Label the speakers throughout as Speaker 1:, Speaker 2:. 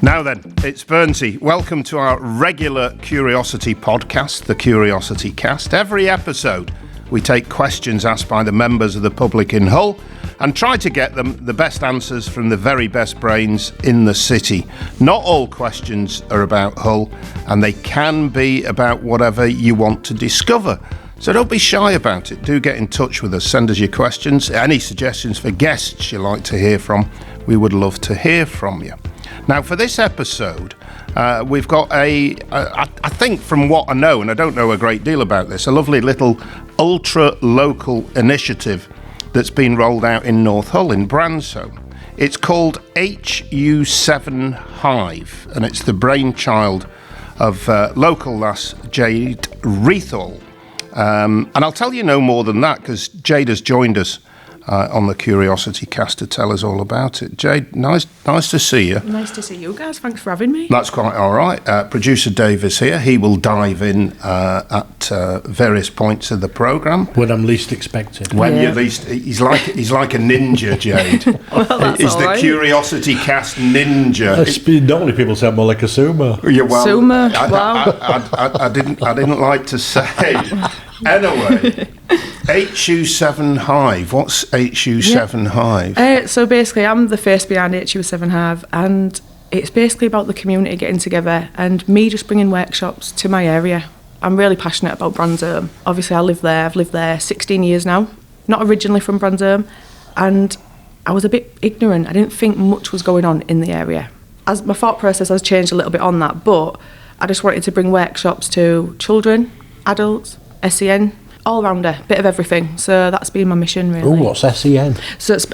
Speaker 1: Now then, it's Burnsy. Welcome to our regular Curiosity podcast, the CuriosityCast. Every episode, we take questions asked by the members of the public in Hull and try to get them the best answers from the very best brains in the city. Not all questions are about Hull, and they can be about whatever you want to discover. So don't be shy about it. Do get in touch with us. Send us your questions. Any suggestions for guests you'd like to hear from, we would love to hear from you. Now, for this episode, we've got I think from what I know, and I don't know a great deal about this, a lovely little ultra-local initiative that's been rolled out in North Hull, in Bransholme. It's called Hu7 Hive, and it's the brainchild of local lass Jade Wreathall. And I'll tell you no more than that, because Jade has joined us on the CuriosityCast to tell us all about it. Jade, nice to see you.
Speaker 2: Nice to see you guys. Thanks for having me.
Speaker 1: That's quite all right. Producer Dave is here. He will dive in at various points of the programme.
Speaker 3: When I'm least expected.
Speaker 1: When you're least... He's like a ninja, Jade.
Speaker 2: Well, that's
Speaker 1: he's
Speaker 2: all
Speaker 1: the
Speaker 2: right.
Speaker 1: CuriosityCast ninja.
Speaker 3: Normally people say I'm more like a sumo.
Speaker 1: Yeah, well,
Speaker 2: Sumo, wow.
Speaker 1: I didn't like to say. Anyway, Hu7 Hive. What's Hu7 Hive?
Speaker 2: So basically, I'm the face behind Hu7 Hive, and it's basically about the community getting together and me just bringing workshops to my area. I'm really passionate about Bransholme. Obviously, I live there. I've lived there 16 years now. Not originally from Bransholme, and I was a bit ignorant. I didn't think much was going on in the area. As my thought process has changed a little bit on that, but I just wanted to bring workshops to children, adults, SEN, all rounder, bit of everything. So that's been my mission, really.
Speaker 3: Oh, what's SEN?
Speaker 2: So it's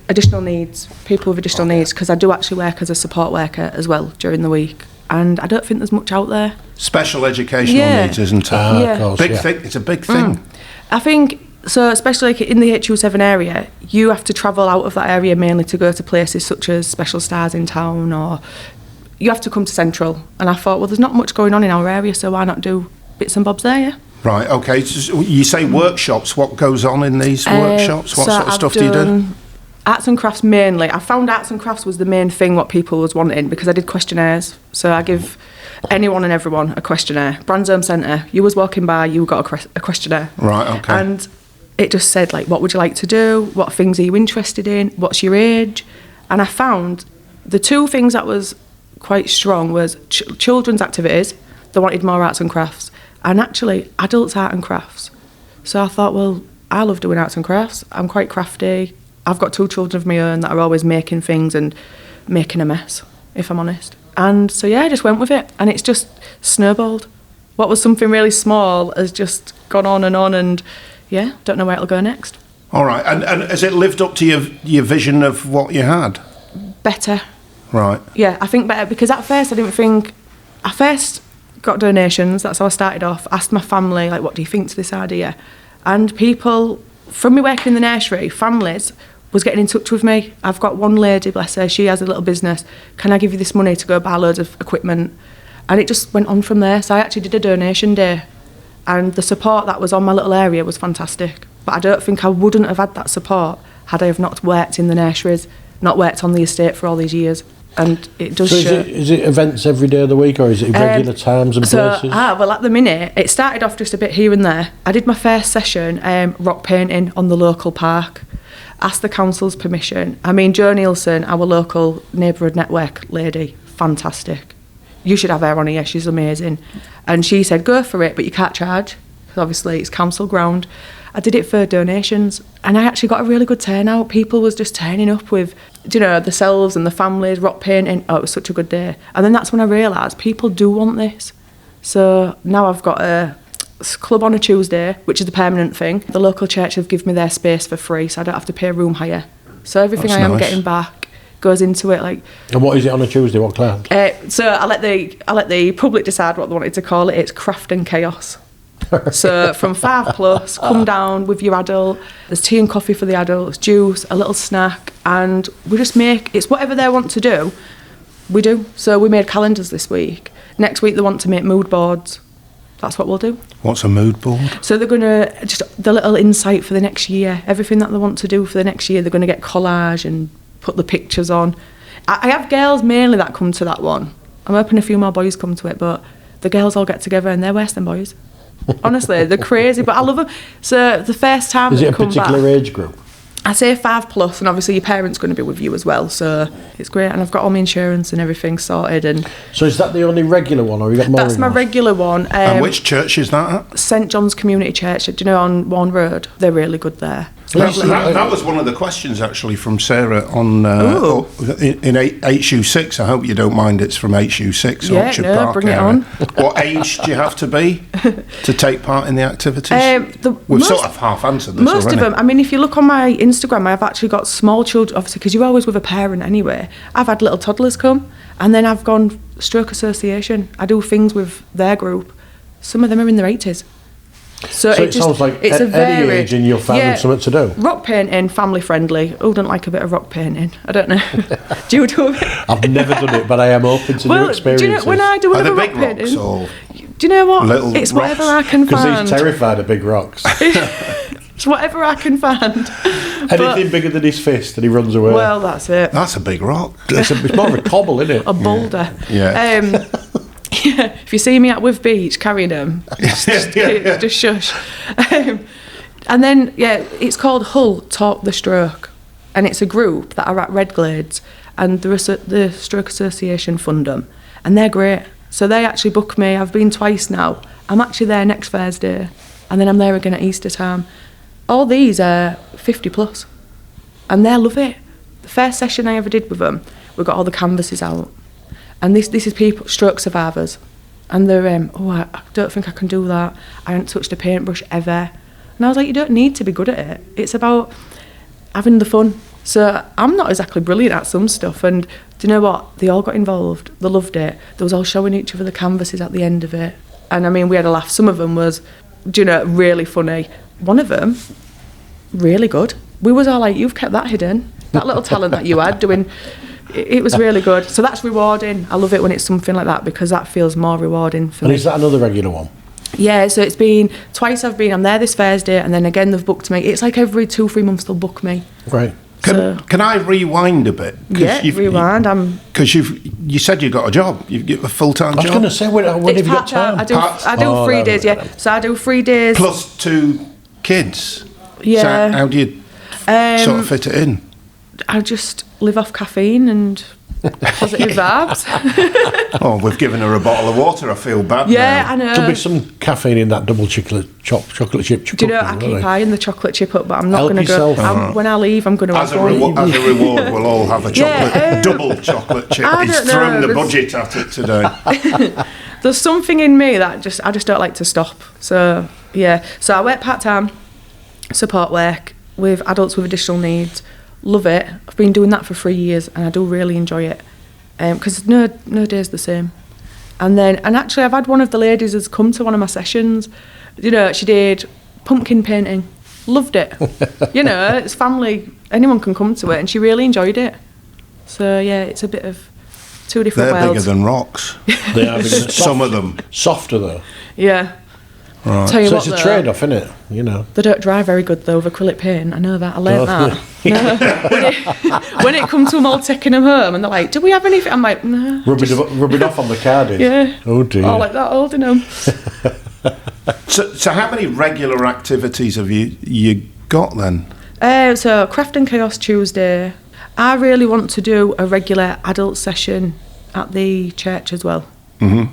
Speaker 2: additional needs, people with additional needs, because I do actually work as a support worker as well during the week, and I don't think there's much out there.
Speaker 1: Special educational needs, isn't it?
Speaker 2: Yeah.
Speaker 3: Of course,
Speaker 1: Big thing. It's a big thing.
Speaker 2: I think, so especially like in the Hu7 area, you have to travel out of that area mainly to go to places such as Special Stars in town, or you have to come to Central. And I thought, well, there's not much going on in our area, so why not do bits and bobs there, yeah?
Speaker 1: Right, okay. So you say workshops. What goes on in these workshops? What sort of stuff do you do?
Speaker 2: Arts and crafts mainly. I found arts and crafts was the main thing what people was wanting, because I did questionnaires. So I give anyone and everyone a questionnaire. Bransholme Centre, you was walking by, you got a questionnaire.
Speaker 1: Right, okay.
Speaker 2: And it just said, like, what would you like to do? What things are you interested in? What's your age? And I found the two things that was quite strong was children's activities. They wanted more arts and crafts. And actually, adults' art and crafts. So I thought, well, I love doing arts and crafts. I'm quite crafty. I've got 2 children of my own that are always making things and making a mess, if I'm honest. And so, yeah, I just went with it. And it's just snowballed. What was something really small has just gone on, and, yeah, don't know where it'll go next.
Speaker 1: All right. And has it lived up to your vision of what you had?
Speaker 2: Better.
Speaker 1: Right.
Speaker 2: Yeah, I think better, because at first I didn't think... At first... got donations, that's how I started off, asked my family, like, what do you think to this idea? And people, from me working in the nursery, families was getting in touch with me. I've got one lady, bless her, she has a little business, can I give you this money to go buy loads of equipment? And it just went on from there. So I actually did a donation day, and the support that was on my little area was fantastic. But I don't think I wouldn't have had that support had I have not worked in the nurseries, not worked on the estate for all these years. And it does show.
Speaker 3: Is it events every day of the week, or is it regular times and places?
Speaker 2: Well, at the minute, it started off just a bit here and there. I did my first session, rock painting on the local park, asked the council's permission. I mean, Jo Nielsen, our local neighbourhood network lady, fantastic. You should have her on here, she's amazing. And she said, go for it, but you can't charge, because obviously it's council ground. I did it for donations, and I actually got a really good turnout. People was just turning up with, themselves and the families, rock painting. Oh, it was such a good day. And then that's when I realised people do want this. So now I've got a club on a Tuesday, which is the permanent thing. The local church have given me their space for free, so I don't have to pay room hire. So everything
Speaker 1: That's
Speaker 2: I am
Speaker 1: nice.
Speaker 2: Getting back goes into it. Like.
Speaker 3: And what is it on a Tuesday? What class?
Speaker 2: So I let the public decide what they wanted to call it. It's craft and chaos. So from 5+, come down with your adult. There's tea and coffee for the adults, juice, a little snack, and we just it's whatever they want to do, we do. So we made calendars this week. Next week they want to make mood boards. That's what we'll do.
Speaker 1: What's a mood board?
Speaker 2: So they're going to, just the little insight for the next year, everything that they want to do for the next year, they're going to get collage and put the pictures on. I have girls mainly that come to that one. I'm hoping a few more boys come to it, but the girls all get together and they're worse than boys. Honestly, they're crazy, but I love them. So the first time
Speaker 3: Is
Speaker 2: they
Speaker 3: it a
Speaker 2: come
Speaker 3: particular
Speaker 2: back,
Speaker 3: age group?
Speaker 2: I say 5+, and obviously your parents going to be with you as well, so it's great. And I've got all my insurance and everything sorted. And
Speaker 3: So is that the only regular one, or you got more?
Speaker 2: that's my regular one.
Speaker 1: And which church is that at?
Speaker 2: St John's Community Church. Do you know on Warne Road? They're really good there.
Speaker 1: That was one of the questions actually from Sarah on in HU6. I hope you don't mind. It's from HU6.
Speaker 2: Yeah,
Speaker 1: Orchard
Speaker 2: no,
Speaker 1: Park
Speaker 2: bring it
Speaker 1: area.
Speaker 2: on.
Speaker 1: What age do you have to be to take part in the activities? We've sort of half answered this
Speaker 2: Most
Speaker 1: already.
Speaker 2: of them. I mean, if you look on my Instagram, I've actually got small children. Obviously, because you're always with a parent anyway. I've had little toddlers come, and then I've gone Stroke Association. I do things with their group. Some of them are in their 80s. So
Speaker 3: it sounds like
Speaker 2: it's
Speaker 3: at any age and you'll find them something to do.
Speaker 2: Rock painting, family friendly. Who don't like a bit of rock painting? I don't know. Do you do it?
Speaker 3: I've never done it, but I am open to new experiences.
Speaker 2: Do you know, when I do a
Speaker 1: Are
Speaker 2: bit
Speaker 1: they
Speaker 2: of rock
Speaker 1: big rocks
Speaker 2: painting,
Speaker 1: or
Speaker 2: do you know what?
Speaker 1: little
Speaker 2: It's
Speaker 1: rocks?
Speaker 2: whatever I can
Speaker 3: Because
Speaker 2: find.
Speaker 3: he's terrified of big rocks.
Speaker 2: It's whatever I can find.
Speaker 3: Anything bigger than his fist and he runs away.
Speaker 2: Well, that's it.
Speaker 1: That's a big rock.
Speaker 3: It's more of a cobble, isn't it?
Speaker 2: A boulder.
Speaker 1: Yeah.
Speaker 2: Yeah, if you see me at with beach carrying them, just shush. And then, it's called Hull Talk the Stroke, and it's a group that are at Redglades, and the Stroke Association fund them, and they're great. So they actually book me. I've been twice now. I'm actually there next Thursday, and then I'm there again at Easter time. All these are 50+, and they love it. The first session I ever did with them, we got all the canvases out. And this is people, stroke survivors. And they're, I don't think I can do that. I haven't touched a paintbrush ever. And I was like, you don't need to be good at it. It's about having the fun. So I'm not exactly brilliant at some stuff. And do you know what? They all got involved. They loved it. They was all showing each other the canvases at the end of it. And I mean, we had a laugh. Some of them was, really funny. One of them, really good. We was all like, you've kept that hidden. That little talent that you had doing... It was really good. So that's rewarding. I love it when it's something like that because that feels more rewarding for me.
Speaker 3: And is that another regular one?
Speaker 2: Yeah, so it's been twice I'm there this Thursday and then again they've booked me. It's like every 2-3 months they'll book me.
Speaker 3: Right.
Speaker 1: Can I rewind a bit?
Speaker 2: Yeah, rewind.
Speaker 1: Because you said you got a job. You've got a full-time job.
Speaker 3: I was going to say, when have you got time?
Speaker 2: I do 3 days, yeah. So I do 3 days.
Speaker 1: Plus 2 kids.
Speaker 2: Yeah.
Speaker 1: So how do you sort of fit it in?
Speaker 2: I just live off caffeine and positive vibes.
Speaker 1: Oh, we've given her a bottle of water. I feel bad
Speaker 2: Yeah,
Speaker 1: now.
Speaker 2: I know.
Speaker 3: Could be some caffeine in that double chocolate chip.
Speaker 2: Do you know, I keep eyeing the chocolate chip up, but I'm not going to
Speaker 3: Help
Speaker 2: go.
Speaker 3: yourself.
Speaker 2: When I leave, I'm going to
Speaker 1: As a reward, we'll all have a double chocolate chip.
Speaker 2: I
Speaker 1: He's
Speaker 2: don't know,
Speaker 1: thrown the budget at it today.
Speaker 2: There's something in me that I just don't like to stop. So, yeah. So I work part-time, support work with adults with additional needs. Love it. I've been doing that for 3 years and I do really enjoy it because no day's the same. And actually I've had one of the ladies has come to one of my sessions. She did pumpkin painting. Loved it. It's family. Anyone can come to it and she really enjoyed it. So yeah, it's a bit of 2 different
Speaker 1: They're
Speaker 2: worlds.
Speaker 1: bigger than rocks.
Speaker 3: They are bigger.
Speaker 1: Some of them.
Speaker 3: Softer though.
Speaker 2: Yeah.
Speaker 1: Right.
Speaker 2: Tell you
Speaker 3: So
Speaker 2: what,
Speaker 3: it's a
Speaker 2: though,
Speaker 3: trade-off, isn't it?
Speaker 2: They don't dry very good though with acrylic paint. I know that. I learnt that. When it comes to them all taking them home and they're like, do we have anything? I'm like, no.
Speaker 3: Rubbing off on the cardis.
Speaker 2: Yeah.
Speaker 3: Oh dear.
Speaker 2: All like that, holding them.
Speaker 1: So how many regular activities have you got then?
Speaker 2: So Craft and Chaos Tuesday. I really want to do a regular adult session at the church as well. Mm-hmm.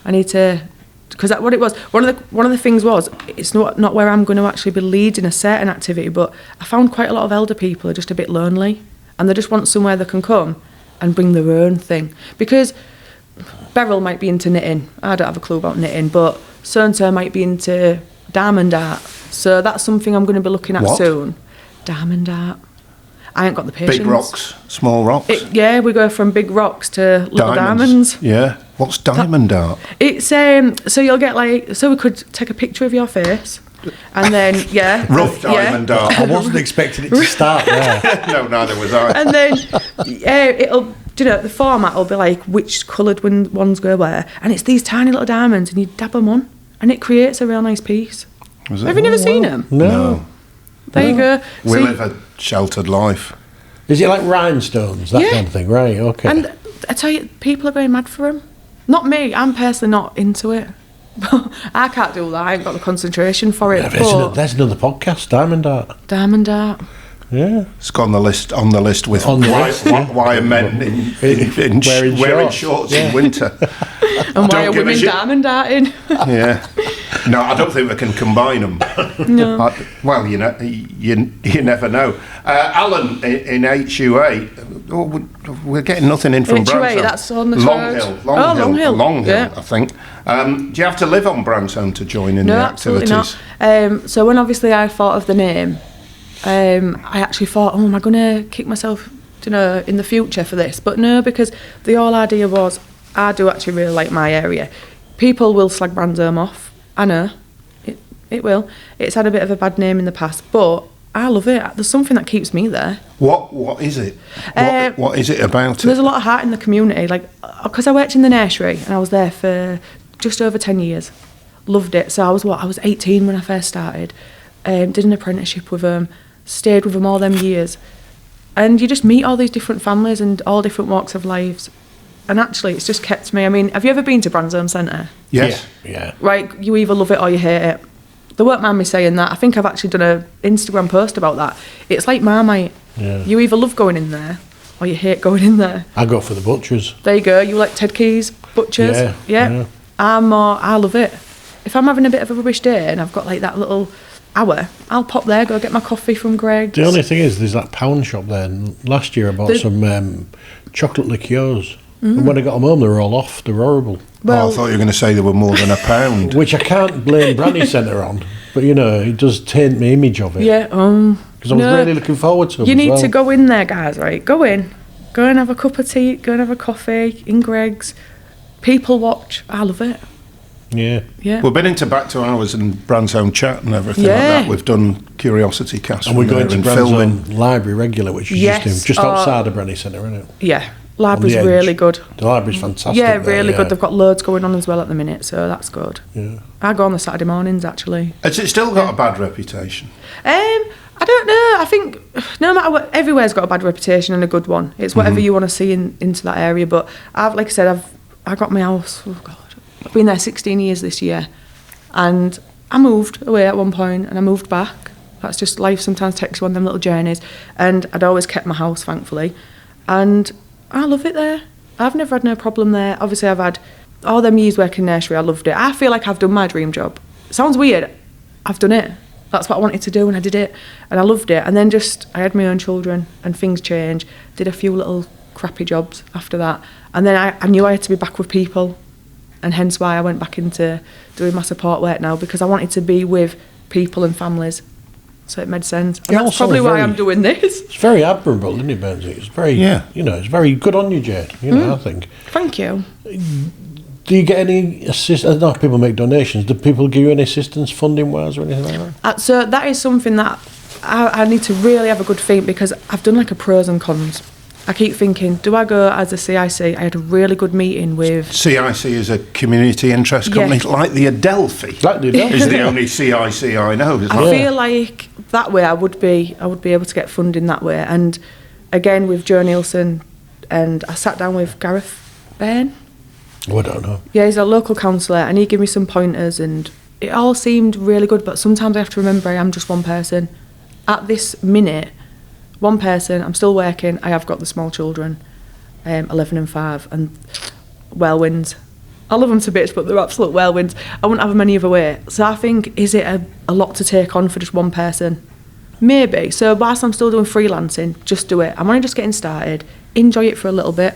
Speaker 2: I need to, because what it was, one of the things was, it's not where I'm going to actually be leading a certain activity, but I found quite a lot of elder people are just a bit lonely, and they just want somewhere they can come and bring their own thing. Because Beryl might be into knitting. I don't have a clue about knitting, but so-and-so might be into diamond art. So that's something I'm going to be looking at soon. Diamond art. I ain't got the patience.
Speaker 1: Big rocks, small rocks?
Speaker 2: We go from big rocks to little diamonds.
Speaker 1: Yeah. What's diamond art?
Speaker 2: It's so you'll get so we could take a picture of your face and then
Speaker 1: rough diamond art.
Speaker 3: I wasn't expecting it to start there.
Speaker 1: No, neither was I.
Speaker 2: And then it'll the format will be like which coloured ones go where, and it's these tiny little diamonds and you dab them on and it creates a real nice piece. Have you never seen them?
Speaker 3: No.
Speaker 2: There you go.
Speaker 1: We live a sheltered life.
Speaker 3: Is it like rhinestones, that kind of thing? Right, okay.
Speaker 2: And I tell you, people are going mad for them. Not me, I'm personally not into it. I can't do that, I ain't got the concentration for it.
Speaker 3: Yeah, there's another podcast, Diamond Art.
Speaker 2: Diamond Art.
Speaker 3: Yeah.
Speaker 1: It's got on the list with why are men wearing shorts in winter.
Speaker 2: And why are women diamond darting?
Speaker 1: Yeah. No, I don't think we can combine them.
Speaker 2: No.
Speaker 1: Well, you never know. Alan in HU8, we're getting nothing in from Bransholme.
Speaker 2: HU8, that's on the road.
Speaker 1: Long Hill,
Speaker 2: yeah.
Speaker 1: I think. Do you have to live on Bransholme to join in the activities?
Speaker 2: No, absolutely not. So when obviously I thought of the name, I actually thought, am I going to kick myself, in the future for this? But no, because the whole idea was, I do actually really like my area. People will slag Bransholme off. I know, it will. It's had a bit of a bad name in the past, but I love it. There's something that keeps me there.
Speaker 1: What is it? What is it about it?
Speaker 2: There's a lot of heart in the community. Like, because I worked in the nursery and I was there for just over 10 years. Loved it. So I was 18 when I first started. Did an apprenticeship with them. Stayed with them all them years. And you just meet all these different families and all different walks of lives. And actually, it's just kept me. I mean, have you ever been to Bransholme Centre?
Speaker 1: Yes.
Speaker 3: Yeah.
Speaker 2: Right, you either love it or you hate it. They won't mind me saying that. I think I've actually done an Instagram post about that. It's like Marmite.
Speaker 3: Yeah.
Speaker 2: You either love going in there or you hate going in there.
Speaker 3: I go for the butchers.
Speaker 2: There you go. You like Ted Key's butchers?
Speaker 3: Yeah.
Speaker 2: I love it. If I'm having a bit of a rubbish day and I've got like that little hour, I'll pop there, go get my coffee from Greg's.
Speaker 3: The only thing is, there's that pound shop there. And last year I bought some chocolate liqueurs. And when I got them home, they were all off. They were horrible.
Speaker 1: Well, I thought you were going to say they were more than £1.
Speaker 3: Which I can't blame Brandy Centre on. But, it does taint my image of it.
Speaker 2: Yeah.
Speaker 3: Because I was really looking forward to them.
Speaker 2: You need to go in there, guys, right? Go in. Go and have a cup of tea. Go and have a coffee in Greg's. People watch. I love it.
Speaker 3: Yeah.
Speaker 1: We've been into Back to Hours and Bransholme Chat and everything like that. We've done CuriosityCast.
Speaker 3: And we're going to Bransholme Library regular, which is just outside of Brandy Centre, isn't it?
Speaker 2: Yeah. Library's really good.
Speaker 3: The library's fantastic.
Speaker 2: Yeah, really good. They've got loads going on as well at the minute, so that's good.
Speaker 3: Yeah.
Speaker 2: I go on the Saturday mornings, actually.
Speaker 1: Has it still got a bad reputation?
Speaker 2: I don't know. I think no matter what, everywhere's got a bad reputation and a good one. It's whatever you want to see into that area. But I got my house. Oh God, I've been there 16 years this year, and I moved away at one point, and I moved back. That's just life. Sometimes takes you on them little journeys, and I'd always kept my house, thankfully, and I love it there. I've never had no problem there. Obviously, I've had all them years working nursery. I loved it. I feel like I've done my dream job. Sounds weird. I've done it. That's what I wanted to do, and I did it, and I loved it. And then I had my own children, and things changed. Did a few little crappy jobs after that, and then I knew I had to be back with people, and hence why I went back into doing my support work now, because I wanted to be with people and families. So it made sense. And that's probably why I'm doing this. It's
Speaker 3: very admirable, isn't it, Burnsy? It's very, it's very good on you, Jade, I think.
Speaker 2: Thank you.
Speaker 3: Do you get any assistance? I know people make donations. Do people give you any assistance funding-wise or anything like that?
Speaker 2: So that is something that I need to really have a good think, because I've done like a pros and cons. I keep thinking, do I go as a CIC? I had a really good meeting with...
Speaker 1: CIC is a community interest company, like the Adelphi.
Speaker 3: Like the Adelphi.
Speaker 1: Is the only CIC I know.
Speaker 2: I feel like that way I would be able to get funding that way. And again, with Joe Nielsen, and I sat down with Gareth Bairn.
Speaker 3: Oh, I don't know.
Speaker 2: Yeah, he's a local councillor, and he gave me some pointers, and it all seemed really good, but sometimes I have to remember I am just one person. At this minute, one person, I'm still working, I have got the small children, 11 and 5, and whirlwinds. I love them to bits, but they're absolute whirlwinds. I wouldn't have them any other way. So I think, is it a lot to take on for just one person? Maybe. So whilst I'm still doing freelancing, just do it. I'm only just getting started. Enjoy it for a little bit,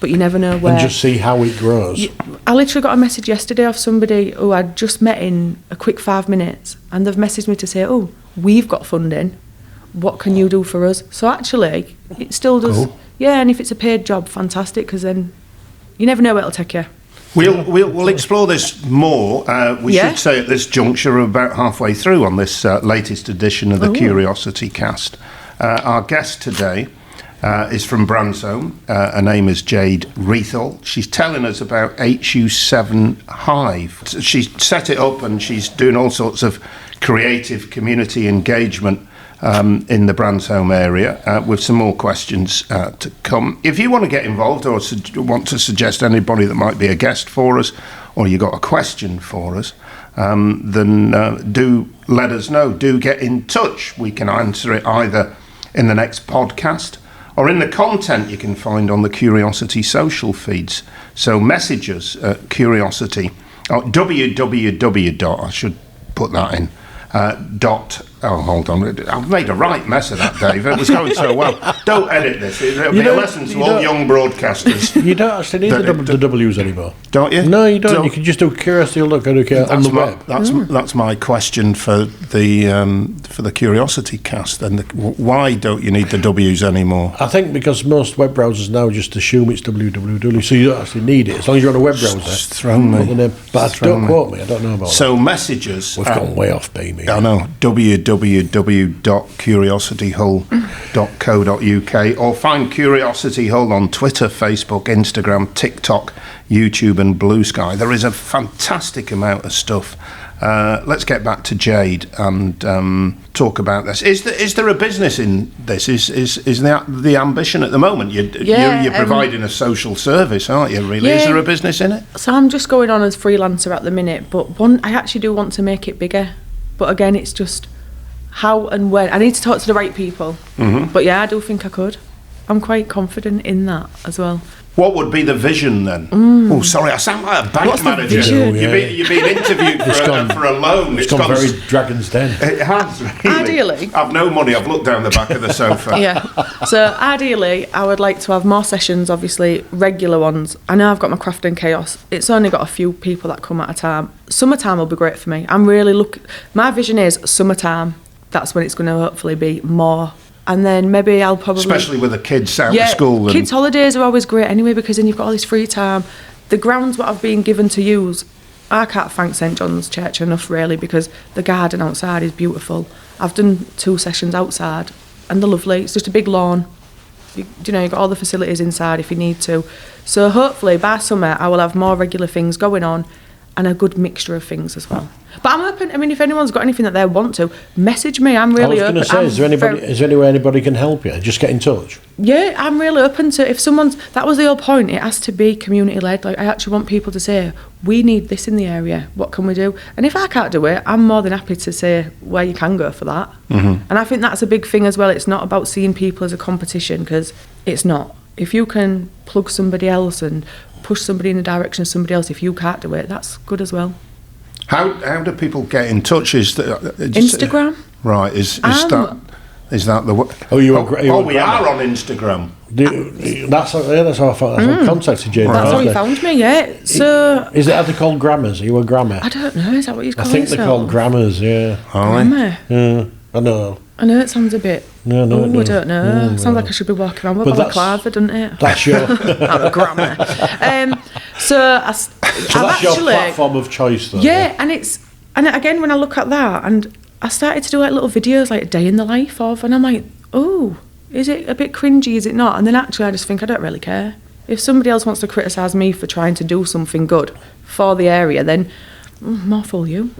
Speaker 2: but you never know where.
Speaker 3: And just see how it grows.
Speaker 2: I literally got a message yesterday of somebody who I'd just met in a quick 5 minutes, and they've messaged me to say, oh, we've got funding. What can you do for us? So actually, it still does.
Speaker 3: Cool.
Speaker 2: Yeah, and if it's a paid job, fantastic, because then you never know where it'll take you.
Speaker 1: We'll explore this more. We should say at this juncture we're about halfway through on this latest edition of the CuriosityCast. Our guest today is from Bransholme. Her name is Jade Wreathall. She's telling us about Hu7 Hive. She's set it up and she's doing all sorts of creative community engagement in the Bransholme area, with some more questions to come. If you want to get involved or want to suggest anybody that might be a guest for us, or you got a question for us, then do let us know. Do get in touch. We can answer it either in the next podcast or in the content you can find on the Curiosity social feeds. So message us at Curiosity, www. I should put that in. Hold on. I've made a right mess of that, Dave. It was going so well. Don't edit this. It'll be a lesson to all young broadcasters.
Speaker 3: You don't actually need the W's anymore.
Speaker 1: Don't you?
Speaker 3: No, you don't. You can just do curiosity.co.uk on the web.
Speaker 1: That's my question for the Curiosity Cast. And why don't you need the W's anymore?
Speaker 3: I think because most web browsers now just assume it's www, so you don't actually need it. As long as you're on a web browser.
Speaker 1: It's thrown me.
Speaker 3: But don't quote me. I don't know about that.
Speaker 1: So messages.
Speaker 3: We've gone way off, baby.
Speaker 1: I know. www.curiosityhull.co.uk or find Curiosity Hull on Twitter, Facebook, Instagram, TikTok, YouTube and Blue Sky. There is a fantastic amount of stuff. Let's get back to Jade and talk about this. Is there a business in this? Is the ambition at the moment? You're providing a social service, aren't you, really? Is there a business in it?
Speaker 2: So I'm just going on as freelancer at the minute, but I actually do want to make it bigger. But again, it's just how and when. I need to talk to the right people. Mm-hmm. But yeah, I do think I could. I'm quite confident in that as well.
Speaker 1: What would be the vision then? Oh, sorry, I sound like a bank manager. You've been interviewed for a loan.
Speaker 3: It's gone very Dragon's Den.
Speaker 1: It has, really.
Speaker 2: Ideally.
Speaker 1: I've no money. I've looked down the back of the sofa.
Speaker 2: Yeah. So ideally, I would like to have more sessions, obviously, regular ones. I know I've got my Craft and Chaos. It's only got a few people that come at a time. Summertime will be great for me. My vision is summertime. That's when it's going to hopefully be more. And then maybe I'll probably...
Speaker 1: Especially with the kids out of school.
Speaker 2: Kids' holidays are always great anyway, because then you've got all this free time. The grounds what I've been given to use, I can't thank St John's Church enough, really, because the garden outside is beautiful. I've done 2 sessions outside, and they're lovely. It's just a big lawn. You've got all the facilities inside if you need to. So hopefully by summer I will have more regular things going on and a good mixture of things as well. But I'm open. I mean, if anyone's got anything that they want to, message me. I'm really open.
Speaker 3: I was going to say, is there any way anybody can help you? Just get in touch.
Speaker 2: Yeah, I'm really open to, if someone's, that was the whole point, it has to be community led. Like, I actually want people to say, we need this in the area, what can we do? And if I can't do it, I'm more than happy to say where you can go for that. Mm-hmm. And I think that's a big thing as well. It's not about seeing people as a competition, because it's not. If you can plug somebody else and push somebody in the direction of somebody else, if you can't do it, that's good as well.
Speaker 1: How do people get in touch?
Speaker 2: Instagram.
Speaker 1: Right. Is that the? We are on Instagram.
Speaker 3: That's how I contacted Jade.
Speaker 2: That's how you found me. Yeah. So
Speaker 3: are they called grammars? Are you a grammer?
Speaker 2: I don't know. Is that what you call it?
Speaker 3: I think they're called grammars. Yeah.
Speaker 2: Grammar.
Speaker 3: Yeah. I know.
Speaker 2: It sounds a bit...
Speaker 3: No.
Speaker 2: I don't know. Sounds like I should be walking around with balaclava, doesn't it?
Speaker 3: That's your...
Speaker 2: I'm a grammar.
Speaker 3: That's your platform of choice, though.
Speaker 2: Yeah, and again, when I look at that, and I started to do like little videos, like a day in the life of, and I'm like, oh, is it a bit cringy, is it not? And then actually I just think I don't really care. If somebody else wants to criticise me for trying to do something good for the area, then more for you.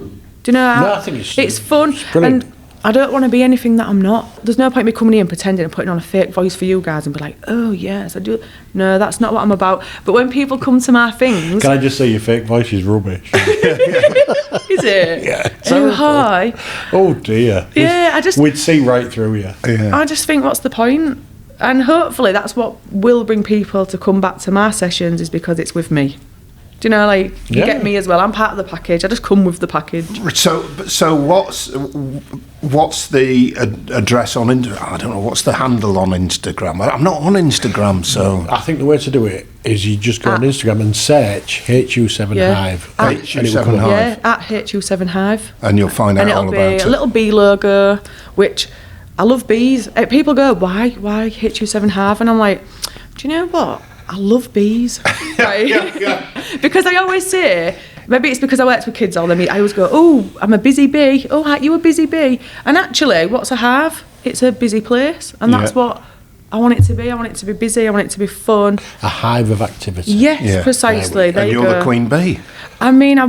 Speaker 2: Do you know how?
Speaker 3: No, I think
Speaker 2: it's fun.
Speaker 3: It's brilliant.
Speaker 2: And I don't want to be anything that I'm not. There's no point me coming here and pretending and putting on a fake voice for you guys and be like, oh yes, I do. No, that's not what I'm about. But when people come to my things...
Speaker 3: Can I just say your fake voice is rubbish?
Speaker 2: Is it?
Speaker 3: Yeah.
Speaker 2: Oh, hi.
Speaker 3: Oh dear.
Speaker 2: Yeah,
Speaker 3: we'd see right through you.
Speaker 2: Yeah. I just think, what's the point? And hopefully that's what will bring people to come back to my sessions, is because it's with me. Do you know, like, you get me as well. I'm part of the package. I just come with the package.
Speaker 1: So what's the address on Instagram? I don't know. What's the handle on Instagram? I'm not on Instagram, so...
Speaker 3: I think the way to do it is you just go on Instagram and search Hu7 Hive.
Speaker 1: Hu7 Hive.
Speaker 2: Yeah, at Hu7 Hive.
Speaker 1: And you'll find out all about it.
Speaker 2: And it'll be a little bee logo, which... I love bees. People go, why Hu7 Hive? And I'm like, do you know what? I love bees. Right?
Speaker 1: Yeah.
Speaker 2: Because I always say, maybe it's because I worked with kids all the time, I always go, oh, I'm a busy bee. Oh, you a busy bee. And actually, what's a hive? It's a busy place. And that's what I want it to be. I want it to be busy. I want it to be fun.
Speaker 3: A hive of activity.
Speaker 2: Yes, precisely.
Speaker 1: And you're the queen bee.
Speaker 2: I mean, I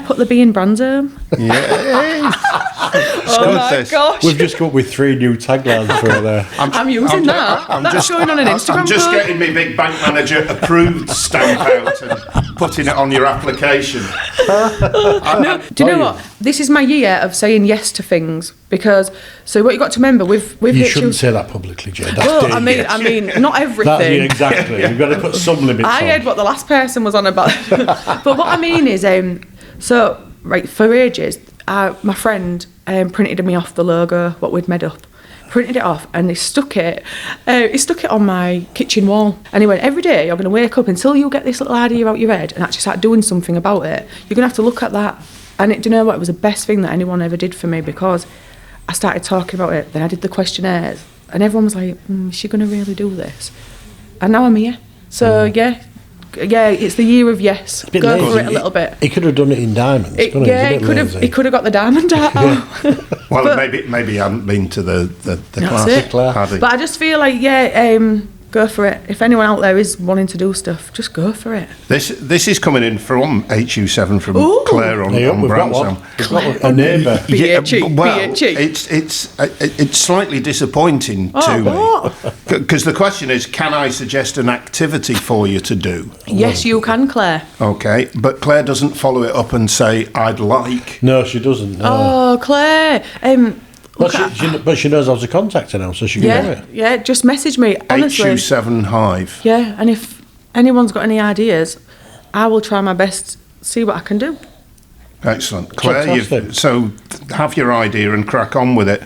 Speaker 2: put the bee in Bransholme.
Speaker 1: Yeah.
Speaker 2: Oh my gosh.
Speaker 3: We've just come up with 3 new taglines for there.
Speaker 2: I'm using that. That's going on an Instagram.
Speaker 1: I'm just
Speaker 2: post.
Speaker 1: getting my big bank manager approved stamp out and putting it on your application.
Speaker 2: No, do you know what? This is my year of saying yes to things because. So what you got to remember with
Speaker 3: You shouldn't say that publicly, Jade. That's
Speaker 2: well,
Speaker 3: dangerous.
Speaker 2: I mean, not everything.
Speaker 3: Exactly. You've got to put some limits
Speaker 2: I
Speaker 3: on.
Speaker 2: heard what the last person was on about. But what I mean is, so right for ages, my friend printed me off the logo, what we'd made up. Printed it off and he stuck it on my kitchen wall. And he went, every day you're going to wake up until you get this little idea out your head and actually start doing something about it. You're going to have to look at that. And do you know what? It was the best thing that anyone ever did for me because I started talking about it. Then I did the questionnaires and everyone was like, is she going to really do this? And now I'm here. So yeah, it's the year of yes. Go
Speaker 3: lazy.
Speaker 2: for it a little bit.
Speaker 3: He could have done it in diamonds.
Speaker 2: He could have got the diamond out.
Speaker 1: Well,
Speaker 2: But-
Speaker 1: maybe you hadn't been to the
Speaker 2: That's
Speaker 1: class.
Speaker 2: it. But I just feel like, go for it. If anyone out there is wanting to do stuff, just go for it.
Speaker 1: This is coming in from Hu7 from
Speaker 2: Ooh.
Speaker 1: Claire on
Speaker 3: We've got
Speaker 1: Bransholme.
Speaker 3: one. We've got a neighbour.
Speaker 1: It's slightly disappointing to me because the question is, can I suggest an activity for you to do?
Speaker 2: Yes, you can, Claire.
Speaker 1: Okay, but Claire doesn't follow it up and say, I'd like.
Speaker 3: No, she doesn't. No.
Speaker 2: Oh, Claire.
Speaker 3: But she knows how to contact her now, so she can do it.
Speaker 2: Yeah, just message me, honestly.
Speaker 1: Hu7 Hive.
Speaker 2: Yeah, and if anyone's got any ideas, I will try my best, see what I can do.
Speaker 1: Excellent. Claire,
Speaker 3: Fantastic.
Speaker 1: so have your idea and crack on with it.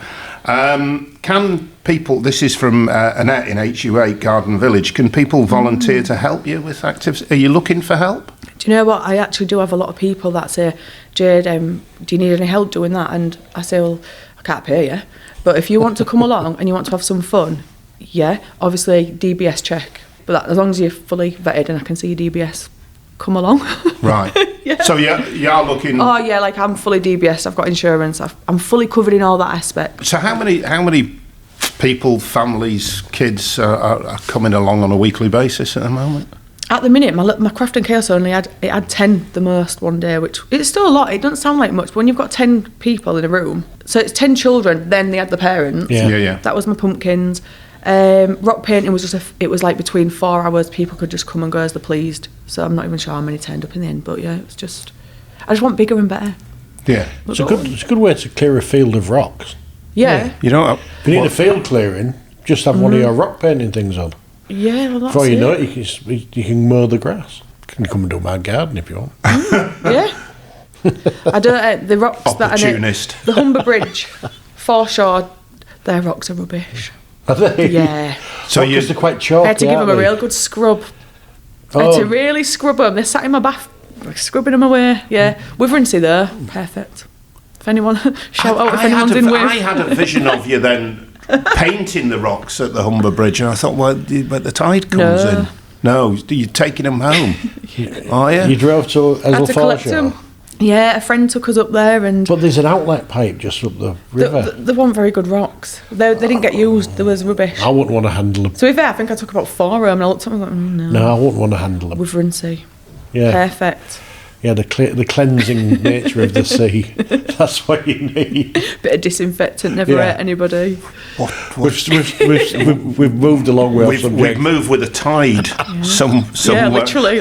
Speaker 1: Can people, this is from Annette in HU8 Garden Village, can people volunteer to help you with activities? Are you looking for help?
Speaker 2: Do you know what? I actually do have a lot of people that say, Jade, do you need any help doing that? And I say, well, I can't pay you. But if you want to come along and you want to have some fun, yeah, obviously DBS check. But that, as long as you're fully vetted and I can see your DBS, come along.
Speaker 1: Right.
Speaker 2: Yeah.
Speaker 1: So you're looking...
Speaker 2: Oh, yeah, like I'm fully DBS, I've got insurance, I'm fully covered in all that aspect.
Speaker 1: So how many people, families, kids are coming along on a weekly basis at the moment?
Speaker 2: At the minute, my craft and chaos only had 10 the most one day, which it's still a lot. It doesn't sound like much, but when you've got 10 people in a room, so it's 10 children, then they had the parents.
Speaker 1: Yeah.
Speaker 2: That was my pumpkins. Rock painting was it was like between 4 hours, people could just come and go as they pleased. So I'm not even sure how many turned up in the end, but yeah, it's just, I just want bigger and better.
Speaker 1: Yeah.
Speaker 3: It's a good way to clear a field of rocks.
Speaker 2: Yeah.
Speaker 1: You know,
Speaker 3: If you need a field clearing, just have one of your rock painting things on.
Speaker 2: Yeah, well, that's
Speaker 3: Before you
Speaker 2: it.
Speaker 3: know it, you can mow the grass. You can come and do my garden if you want.
Speaker 2: Yeah. I don't, the rocks
Speaker 1: Opportunist.
Speaker 2: that are the Humber Bridge, foreshore, their rocks are rubbish.
Speaker 3: Are they?
Speaker 2: Yeah.
Speaker 1: So
Speaker 3: because they're quite chalky.
Speaker 2: I had to give them a
Speaker 3: aren't
Speaker 2: real
Speaker 3: they?
Speaker 2: good scrub. I had to really scrub them. They sat in my bath, scrubbing them away. Yeah. Witherancy though, perfect. If anyone, shout out if anyone's in with.
Speaker 1: I had a vision of you then painting the rocks at the Humber Bridge, and I thought, well, but the tide comes
Speaker 2: No.
Speaker 1: in. No, you're taking them home. Are you?
Speaker 3: You drove to
Speaker 2: I had to collect
Speaker 3: Foreshore.
Speaker 2: them. Yeah, a friend took us up there and
Speaker 3: But there's an outlet pipe just up the river.
Speaker 2: they weren't very good rocks. They didn't get used. There was rubbish.
Speaker 3: I wouldn't want to handle them.
Speaker 2: To be fair, I think I took about 4 of them and I looked at them and like, no.
Speaker 3: No, I wouldn't want to handle them.
Speaker 2: Witherancy.
Speaker 3: Yeah,
Speaker 2: Perfect.
Speaker 3: yeah. The cleansing nature of the sea. That's what you need.
Speaker 2: Bit of disinfectant, never
Speaker 3: Yeah.
Speaker 2: hurt anybody.
Speaker 3: We've moved along with our
Speaker 1: We've
Speaker 3: subject.
Speaker 1: moved with the tide somewhere.
Speaker 2: Yeah, literally.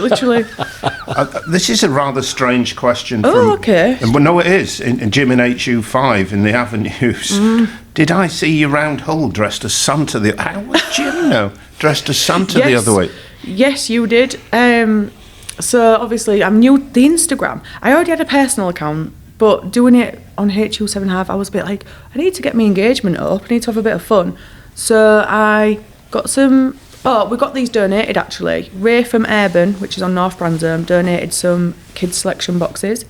Speaker 1: This is a rather strange question.
Speaker 2: Oh, okay.
Speaker 1: Well, no, it is. In Jim in HU5 in the Avenues. Did I see you round Hull dressed as Santa? How was Jim now? Dressed as Santa the other way?
Speaker 2: Yes, you did. So obviously I'm new to the Instagram. I already had a personal account, but doing it on Hu7 Hive, I was a bit like, I need to get my engagement up. I need to have a bit of fun. So I got some. Oh, we got these donated actually. Ray from Urban, which is on North Bransholme, donated some kids selection boxes,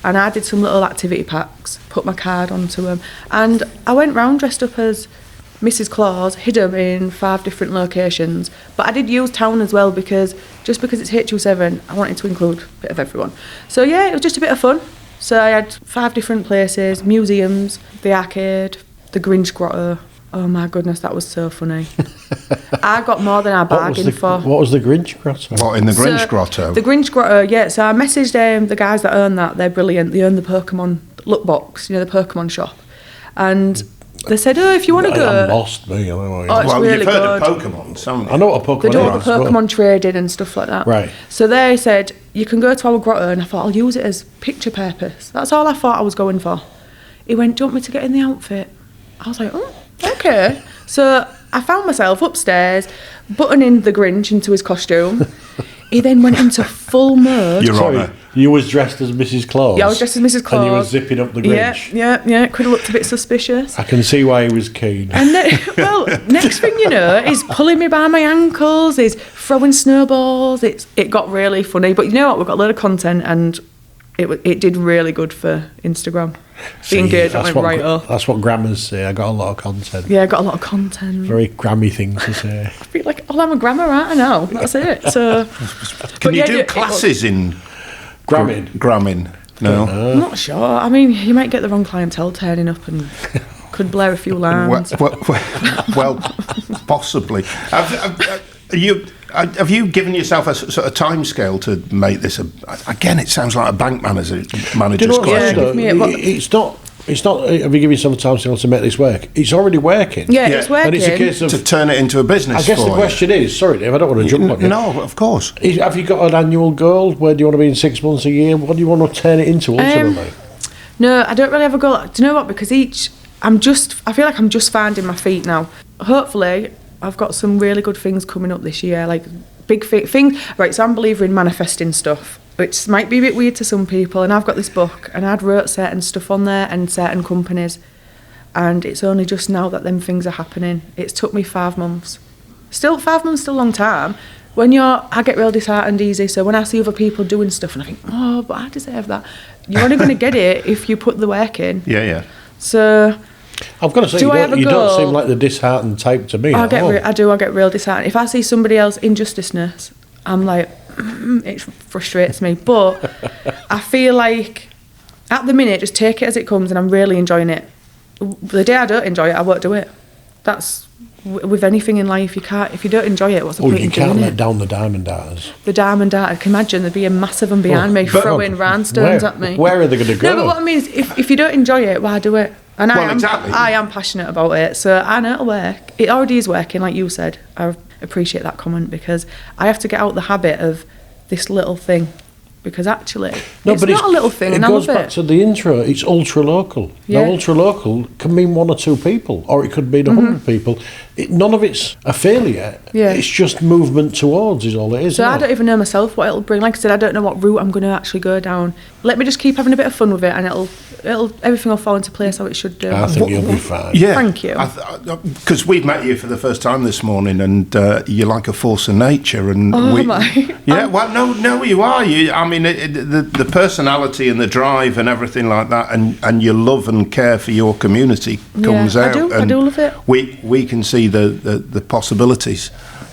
Speaker 2: and I did some little activity packs. Put my card onto them, and I went round dressed up as Mrs. Claus, hid them in 5 different locations. But I did use town as well because just because it's Hu7, I wanted to include a bit of everyone. So yeah, it was just a bit of fun. So I had 5 different places, museums, the arcade, the Grinch Grotto. Oh my goodness, that was so funny. I got more than I bargained for.
Speaker 3: What was the Grinch Grotto?
Speaker 1: What, in the Grinch
Speaker 2: So,
Speaker 1: Grotto?
Speaker 2: The Grinch Grotto, yeah. So I messaged the guys that own that. They're brilliant. They own the Pokemon look box, the Pokemon shop. And they said, if you want to go...
Speaker 3: I'm lost, me. I don't know.
Speaker 2: Oh, it's
Speaker 1: Well,
Speaker 2: really
Speaker 1: you've heard
Speaker 2: good.
Speaker 1: of Pokemon, haven't you?
Speaker 3: I know what a Pokemon
Speaker 2: They
Speaker 3: is.
Speaker 2: do all the Pokemon trading and stuff like that.
Speaker 3: Right.
Speaker 2: So they said, you can go to our grotto, and I thought, I'll use it as picture purpose. That's all I thought I was going for. He went, do you want me to get in the outfit? I was like, oh, okay. So I found myself upstairs, buttoning the Grinch into his costume. He then went into full mode.
Speaker 1: Your
Speaker 3: Sorry,
Speaker 1: Honour.
Speaker 3: you was dressed as Mrs. Claus.
Speaker 2: Yeah, I was dressed as Mrs. Claus.
Speaker 3: And you were zipping up the Grinch.
Speaker 2: Yeah. Could have looked a bit suspicious.
Speaker 3: I can see why he was keen.
Speaker 2: And next thing you know, he's pulling me by my ankles, he's throwing snowballs. It got really funny. But you know what? We've got a load of content, and it did really good for Instagram. The engagement went right up.
Speaker 3: That's what grammars say. I got a lot of content.
Speaker 2: Yeah, I got a lot of content.
Speaker 3: Very grammy things to say.
Speaker 2: I feel like, I'm a grammar, aren't I now? That's it. So,
Speaker 1: Can you do classes in gramming? No.
Speaker 2: I'm not sure. I mean, you might get the wrong clientele turning up and could blare a few lines.
Speaker 1: Well, possibly. Have you given yourself a sort of time scale to make this again, it sounds like a bank manager's question.
Speaker 3: It's not, have you given yourself a time scale to make this work? It's already working.
Speaker 2: Yeah, it's working.
Speaker 3: And it's a case of...
Speaker 1: To turn it into a business.
Speaker 3: I guess the question is, sorry Dave, I don't want to jump on you.
Speaker 1: No, of course.
Speaker 3: Have you got an annual goal? Where do you want to be in 6 months, a year? What do you want to turn it into ultimately?
Speaker 2: No, I don't really have a goal. Do you know what? Because I feel like I'm just finding my feet now. Hopefully, I've got some really good things coming up this year, like big things. Right, so I'm a believer in manifesting stuff, which might be a bit weird to some people. And I've got this book, and I'd wrote certain stuff on there and certain companies. And it's only just now that them things are happening. It's took me 5 months. 5 months still a long time. I get real disheartened easy. So when I see other people doing stuff and I think, oh, but I deserve that. You're only going to get it if you put the work in.
Speaker 1: Yeah.
Speaker 3: So I've got to say, you don't seem like the disheartened type to me.
Speaker 2: I get real disheartened. If I see somebody else injusticeness, I'm like, it frustrates me. But I feel like at the minute, just take it as it comes, and I'm really enjoying it. The day I don't enjoy it, I won't do it. That's with anything in life. You can't, if you don't enjoy it, what's the point in doing it?
Speaker 3: You can't let down the diamond darters.
Speaker 2: The diamond darter. I can imagine there'd be a massive one behind me throwing rhinestones at me.
Speaker 3: Where are they going to go?
Speaker 2: No, but what I mean is, if you don't enjoy it, why do it? And
Speaker 1: exactly.
Speaker 2: I am passionate about it, so I know it'll work. It already is working, like you said. I appreciate that comment, because I have to get out the habit of this little thing. Because actually, it's not a little thing, and I love it.
Speaker 3: It goes back to the intro. It's ultra-local.
Speaker 2: Yeah.
Speaker 3: Now, ultra-local can mean 1 or 2 people, or it could mean 100 people. None of it's a failure.
Speaker 2: Yeah.
Speaker 3: It's just movement towards is all it is.
Speaker 2: So I don't even know myself what it'll bring. Like I said, I don't know what route I'm going to actually go down. Let me just keep having a bit of fun with it, and everything will fall into place how it should do.
Speaker 3: I think you'll be fine.
Speaker 1: Yeah.
Speaker 2: Thank you.
Speaker 1: Because we've met you for the first time this morning, and you're like a force of nature. And
Speaker 2: am I?
Speaker 1: Yeah. Well, no, you are. I mean, the personality and the drive and everything like that, and your love and care for your community comes out.
Speaker 2: I do love it.
Speaker 1: We can see the possibilities,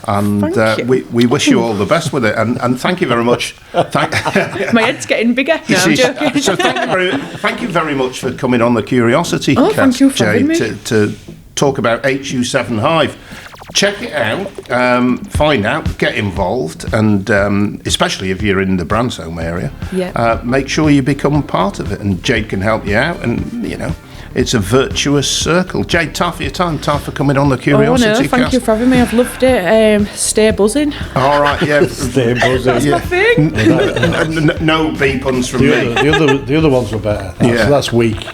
Speaker 1: and we wish you all the best with it. And thank you very much.
Speaker 2: My head's getting bigger. No, I'm joking.
Speaker 1: So thank you very much for coming on the Curiosity
Speaker 2: Cast, thank you for having me.
Speaker 1: to talk about Hu7 Hive. Check it out, find out, get involved, and especially if you're in the Bransholme area, make sure you become part of it, and Jade can help you out, and it's a virtuous circle. Jade, tough for your time, tough for coming on the Curiosity Cast.
Speaker 2: Thank you for having me. I've loved it. Stay buzzing.
Speaker 1: All right, yeah.
Speaker 3: Stay buzzing.
Speaker 2: That's my thing.
Speaker 1: No B-puns from me.
Speaker 3: The other ones were better. That's weak.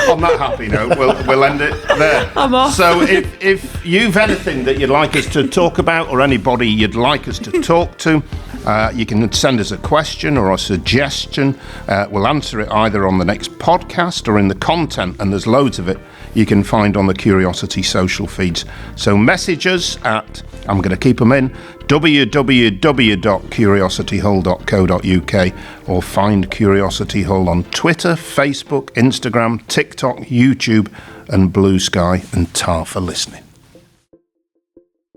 Speaker 1: On that happy note, we'll end it there.
Speaker 2: I'm off.
Speaker 1: So if you've anything that you'd like us to talk about, or anybody you'd like us to talk to, you can send us a question or a suggestion. We'll answer it either on the next podcast or in the content, and there's loads of it you can find on the Curiosity social feeds. So message us at, I'm going to keep them in, www.curiosityhole.co.uk, or find Curiosity Hole on Twitter, Facebook, Instagram, TikTok, YouTube, and Blue Sky. And tar for listening.